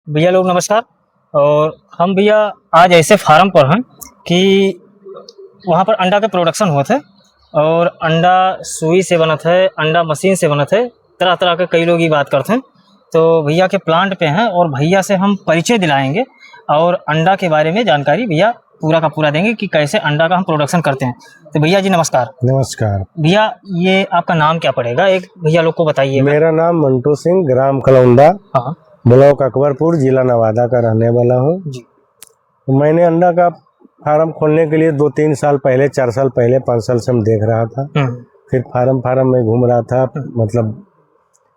भैया लोग नमस्कार। और हम भैया आज ऐसे फार्म पर हैं कि वहाँ पर अंडा के प्रोडक्शन हुआ थे और अंडा सुई से बना थे, अंडा मशीन से बना थे, तरह तरह के कई लोग ये बात करते हैं। तो भैया के प्लांट पे हैं और भैया से हम परिचय दिलाएंगे और अंडा के बारे में जानकारी भैया पूरा का पूरा देंगे कि कैसे अंडा का हम प्रोडक्शन करते हैं। तो भैया जी नमस्कार। नमस्कार। भैया ये आपका नाम क्या पड़ेगा, एक भैया लोग को बताइए। मेरा नाम मंटू सिंह, ग्राम कलौंदा, हाँ ब्लॉक अकबरपुर, जिला नवादा का रहने वाला हूँ जी। मैंने अंडा का फार्म खोलने के लिए 2-3 साल पहले, 4 साल पहले, 5 साल से हम देख रहा था। फिर फार्म में घूम रहा था, मतलब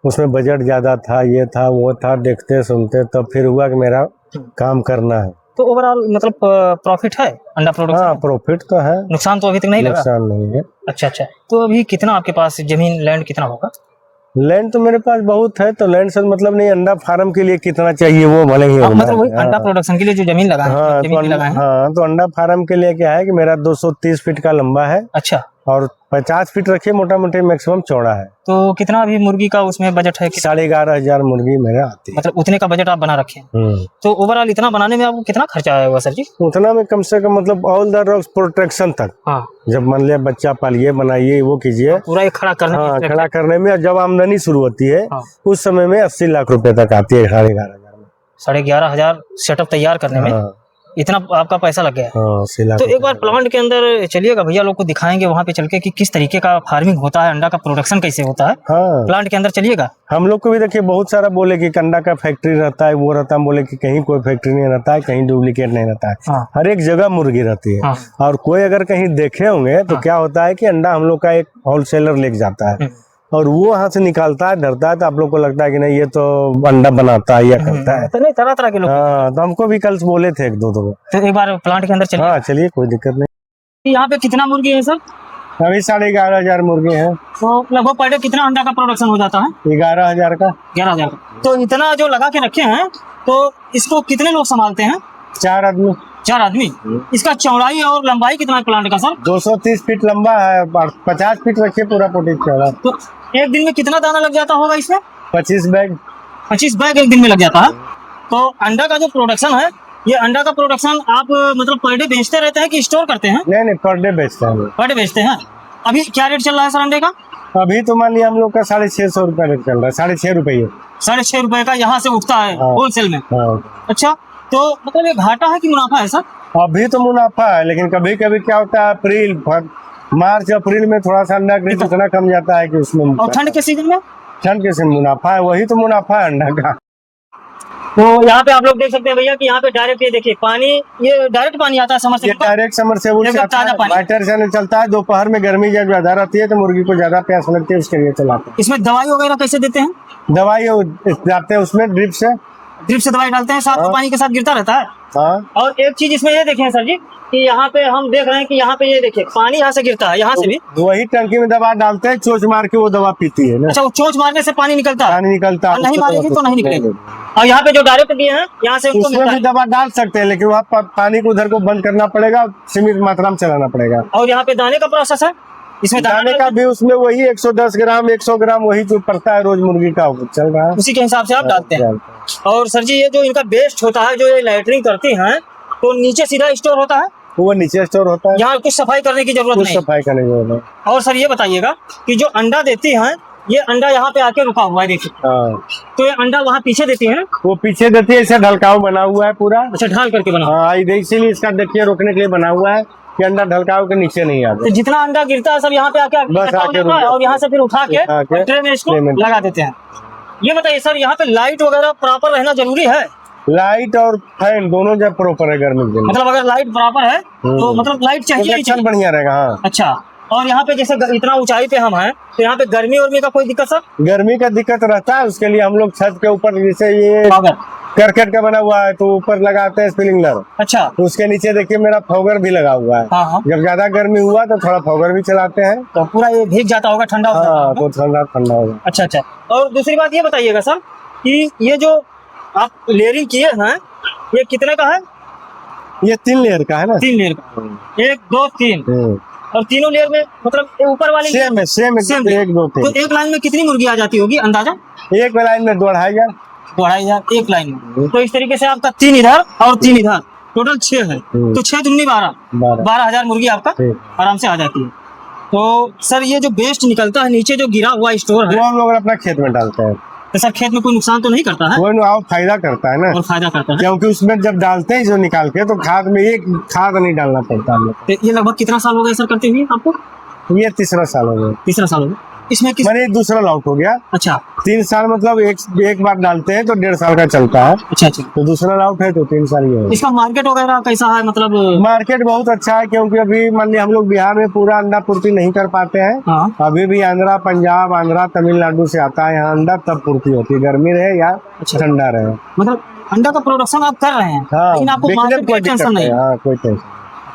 उसमें बजट ज़्यादा था, ये था वो था, देखते सुनते तब फिर हुआ कि मेरा काम करना है। तो ओवरऑल मतलब प्रॉफिट है अंडा प्रोडक्शन? हाँ, प्रॉफिट तो है, नुकसान तो अभी तक नहीं लगा? नुकसान नहीं है। अच्छा। तो अभी कितना आपके पास जमीन, लैंड कितना होगा? लैंड तो मेरे पास बहुत है, तो लैंड से मतलब नहीं, अंडा फार्म के लिए कितना चाहिए वो भले ही मतलब वही अंडा प्रोडक्शन के लिए जो जमीन लगा है। हाँ, तो अंडा फार्म के लिए क्या है कि मेरा 230 फीट का लंबा है। अच्छा। और 50 फीट रखिए मोटा मोटी, मैक्सिमम चौड़ा है। तो कितना अभी मुर्गी का उसमें बजट है? 11,500 मुर्गी मेरा आती है। मतलब उतने का बजट आप बना रखे हैं। तो ओवरऑल इतना बनाने में आपको कितना खर्चा आया होगा सर जी? उतना में कम से कम मतलब ऑल द रॉक्स प्रोटेक्शन तक। हाँ। जब मान लिया बच्चा पालिए, बनाइए, वो कीजिए, पूरा एक खड़ा करने। हाँ, खड़ा करने में जब आमदनी शुरू होती है, हाँ। उस समय में 80 लाख रुपए तक आती है। 11,500 में 11,500 सेटअप तैयार करने में। हाँ। इतना आपका पैसा लग गया। हाँ, तो एक बार प्लांट के अंदर चलिएगा, भैया लोग को दिखाएंगे वहाँ पे चल के कि किस तरीके का फार्मिंग होता है, अंडा का प्रोडक्शन कैसे होता है। हाँ। प्लांट के अंदर चलिएगा। हम लोग को भी देखिए, बहुत सारा बोले कि अंडा का फैक्ट्री रहता है, वो रहता है, बोले कि कहीं कोई फैक्ट्री नहीं रहता है, कहीं डुप्लीकेट नहीं रहता है। हाँ। हर एक जगह मुर्गी रहती है। हाँ। और कोई अगर कहीं देखे होंगे तो क्या होता है कि अंडा हम लोग का एक होलसेलर लेके जाता है और वो वहाँ से निकालता है, धरता है, तो आप लोग को लगता है कि नहीं ये तो अंडा बनाता है या करता है। तो नहीं, तरह तरह के लोग। हाँ, तो हमको भी कल बोले थे एक दो। तो एक बार प्लांट के अंदर चलिए। हाँ चलिए, कोई दिक्कत नहीं। यहाँ पे कितना मुर्गी है सर? अभी 11,500 मुर्गे हैं। तो लगभग पर डे कितना अंडा का प्रोडक्शन हो जाता है? 11,000 का। 11,000 का। तो इतना जो लगा के रखे हैं, तो इसको कितने लोग संभालते हैं? 4 आदमी। 4 आदमी। इसका चौड़ाई और लंबाई कितना है प्लांट का सर? 230 फीट लंबा है, 50 फीट रखिए पूरा पोटी चौड़ा। तो एक दिन में कितना दाना लग जाता होगा इसमें? 25 बैग। 25 बैग एक दिन में लग जाता है। तो अंडा का जो प्रोडक्शन है, ये अंडा का प्रोडक्शन आप मतलब पर डे बेचते रहते हैं कि स्टोर करते हैं? नहीं, पर डे बेचते हैं। पर डे बेचते हैं। अभी क्या रेट चल रहा है सर अंडे का? अभी तो मान लिया हम लोग का 650 रुपया रेट चल रहा है। 6.5 रुपये। 6.5 रुपए का यहाँ से उठता है होलसेल में। अच्छा, तो मतलब ये घाटा है कि मुनाफा है सर? अभी तो मुनाफा है, लेकिन कभी कभी क्या होता है, मार्च अप्रैल में थोड़ा सा अंडा रेट इतना कम जाता है कि उसमें। और ठंड के सीजन में? ठंड के सीजन मुनाफा है, वही तो मुनाफा है अंडा का। तो यहाँ पे आप लोग देख सकते हैं भैया कि यहाँ पे डायरेक्ट, ये देखिए पानी, ये डायरेक्ट पानी आता है समरसेबुल पर। डायरेक्ट समरसेबुल से ताजा पानी वाटर से चलता है। दोपहर में गर्मी जब ज्यादा रहती है तो मुर्गी को ज्यादा प्यास लगती है, उसके लिए चलाते हैं। इसमें दवाई वगैरह कैसे देते हैं? दवाई जाते हैं उसमें ड्रिप से दवाई डालते हैं, साथ में पानी के साथ गिरता रहता है। हाँ। और एक चीज इसमें ये देखें सर जी कि यहाँ पे हम देख रहे हैं कि यहाँ पे ये देखिए पानी यहाँ से गिरता है, यहाँ से भी वही टंकी में दवा डालते हैं, चोंच मार के वो दवा पीती है ना। अच्छा, वो चोंच मारने से पानी निकलता है? पानी निकलता है, नहीं मारेगी तो नहीं निकलेगी। और यहाँ पे जो डायरेक्ट दिए हैं, यहाँ से उसमें भी दवा डाल सकते हैं, लेकिन वहाँ पानी को उधर को बंद करना पड़ेगा, सीमित मात्रा में चलाना पड़ेगा। और यहाँ पे दाने का प्रोसेस है, इसमें दाने का भी उसमें वही 110 ग्राम 100 ग्राम वही जो पड़ता है रोज मुर्गी का चल रहा है, उसी के हिसाब से आप डालते हैं। और सर जी ये जो इनका वेस्ट होता है, जो ये लैट्रिन करती हैं, तो नीचे सीधा स्टोर होता है? वो नीचे स्टोर होता है, यहाँ कुछ सफाई करने की जरूरत नहीं? सफाई करने की जरूरत नहीं। और सर ये बताइएगा कि जो अंडा देती हैं, ये अंडा यहाँ पे आके रुका हुआ है, देखिए। तो ये अंडा वहाँ पीछे देती है? वो पीछे देती है, इसे ढलकाव बना हुआ है पूरा। अच्छा, ढाल करके बना? हाँ, इसीलिए इसका देखिए रोकने के लिए बना हुआ है कि अंडा ढलकाव के नीचे नहीं आता। तो जितना अंडा गिरता है सब यहाँ पे आके बस आके और यहाँ से फिर उठा के ट्रे में इसको लगा देते हैं। ये बताइए सर, यहाँ पे लाइट वगैरह प्रॉपर रहना जरूरी है? लाइट और फैन दोनों जब प्रॉपर है गर्मी के, मतलब अगर लाइट प्रॉपर है तो मतलब लाइट चाहिए, बढ़िया रहेगा। हाँ। अच्छा, और यहाँ पे जैसे इतना ऊंचाई पे हम हैं, तो यहाँ पे गर्मी उर्मी का कोई दिक्कत सर? गर्मी का दिक्कत रहता है, उसके लिए हम लोग छत के ऊपर, जैसे ये करकट का बना हुआ है, तो ऊपर लगाते हैं स्प्रिंकलर। अच्छा, तो उसके नीचे देखिए मेरा फॉगर भी लगा हुआ है। हाँ। जब ज्यादा गर्मी हुआ तो थोड़ा फॉगर भी चलाते हैं, तो पूरा ये भीग जाता होगा, ठंडा होगा। तो ठंडा होगा। अच्छा। और दूसरी बात ये बताइएगा सर कि ये जो आप लेयरिंग किए हैं, ये कितने का है? ये 3 लेयर का है ना। 3 लेयर का, 1 2 3। और तीनों लेयर में मतलब ऊपर वाले सेम है, 1 2 3। तो एक लाइन में कितनी मुर्गी आ जाती होगी अंदाजा? एक लाइन में 2-2.5 हजार। 2500 एक लाइन में। तो इस तरीके से आपका 3 इधर और 3 इधर, टोटल 6 है। तो 6 दूनी 12, 12,000 मुर्गी आपका आराम से आ जाती है। तो सर ये जो वेस्ट निकलता है नीचे जो गिरा हुआ स्टोर है, वो हम लोग अपना खेत में डालते हैं। तो सर खेत में कोई नुकसान तो नहीं करता है? वो फायदा करता है ना, और फायदा करता है, क्योंकि उसमें जब डालते हैं जो निकाल के, तो खाद में एक खाद नहीं डालना पड़ता हम लोग। तो ये लगभग कितना साल हो गया सर करते हुए आपको? ये तीसरा साल हो गया। तीसरा साल हो गया। इसमें किस मैंने दूसरा लॉट हो गया। अच्छा 3 साल मतलब एक बार डालते हैं तो 1.5 साल का चलता है। अच्छा अच्छा। तो दूसरा लॉट है तो 3 साल ही है। इसका मार्केट वगैरह कैसा है? मतलब मार्केट बहुत अच्छा है, क्योंकि अभी मान लिया हम लोग बिहार में पूरा अंडा पूर्ति नहीं कर पाते हैं। हाँ। अभी भी आंध्रा, पंजाब, आंध्रा, तमिलनाडु से आता है यहाँ अंडा, तब पूर्ति होती है, गर्मी रहे या ठंडा रहे। मतलब अंडा का प्रोडक्शन आप कर रहे हैं, हाँ, लेकिन आपको मार्केट की टेंशन नहीं है। हाँ, कोई टेंशन।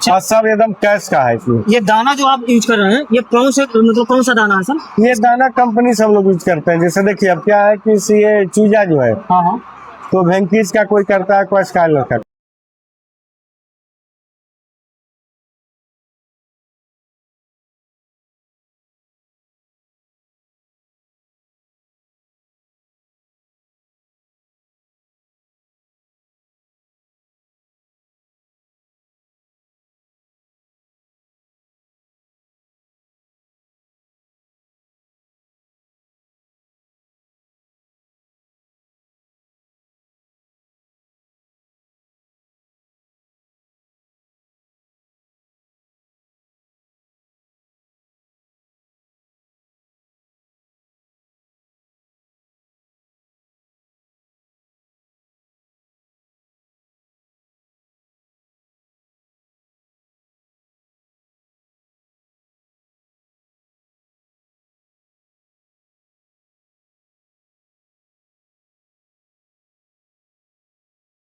और सब एकदम कैश का है इसमें। ये दाना जो आप यूज कर रहे हैं, ये कौन से मतलब कौन सा दाना है सर? ये दाना कंपनी सब लोग यूज करते हैं। जैसे देखिए अब क्या है कि ये चूजा जो है, हाँ हाँ, तो वेंकीज का कोई करता है, कोई स्काइलर का।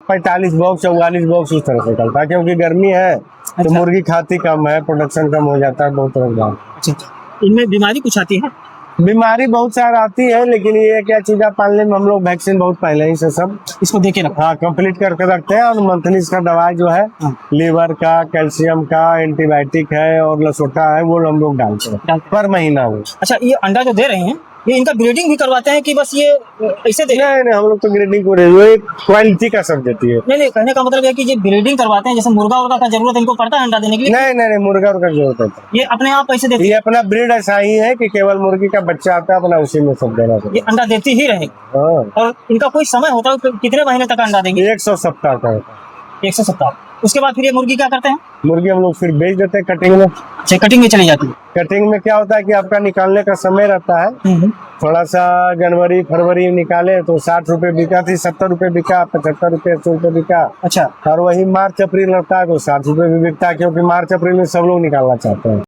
पैंतालीस बॉक्स 44 बॉक्स उस तरह से निकलता है, क्योंकि गर्मी है तो मुर्गी खाती कम है, प्रोडक्शन कम हो जाता है बहुत तरह का। अच्छा। इनमें बीमारी कुछ आती है? बीमारी बहुत सारी आती है, लेकिन ये क्या चूजा पालने में हम लोग वैक्सीन बहुत पहले ही से सब इसको देके रखो। हाँ कंप्लीट करके रखते हैं। और मंथली इसका दवाई जो है लीवर का, कैल्शियम का, एंटीबायोटिक है और लसोटा है, वो हम लोग डालते हैं पर महीना वो। अच्छा, ये अंडा जो दे रहे हैं, ये इनका ग्रेडिंग भी करवाते हैं कि बस ये ऐसे दे? नहीं, हम लोग तो ग्रेडिंग को क्वालिटी का सब देती है। नहीं, कहने का मतलब है कि ये ब्रीडिंग करवाते हैं, जैसे मुर्गा उर्गा का जरूरत इनको पड़ता है अंडा देने के लिए? नहीं, मुर्गा का जरूरत है। ये अपने आप ऐसे देती ये है? अपना ब्रीड ऐसा ही है कि केवल मुर्गी का बच्चा आता है, अपना उसी में सब देना ये अंडा देती ही रहेगी? हाँ। और इनका कोई समय होता है कितने महीने तक अंडा देंगे? 100 सप्ताह का होता है। 100 सप्ताह। उसके बाद फिर ये मुर्गी क्या करते हैं? मुर्गी हम लोग फिर बेच देते हैं कटिंग में। अच्छा, कटिंग में चली जाती है। कटिंग में क्या होता है कि आपका निकालने का समय रहता है, थोड़ा सा जनवरी फरवरी निकाले तो 60 रुपए बिका थी, 70 रुपए बिका, 75 रुपए, 100 रुपए बिका। अच्छा। और वही मार्च अप्रैल रहता है तो 60 रुपए भी बिकता है, क्योंकि मार्च अप्रैल में सब लोग निकालना चाहते हैं।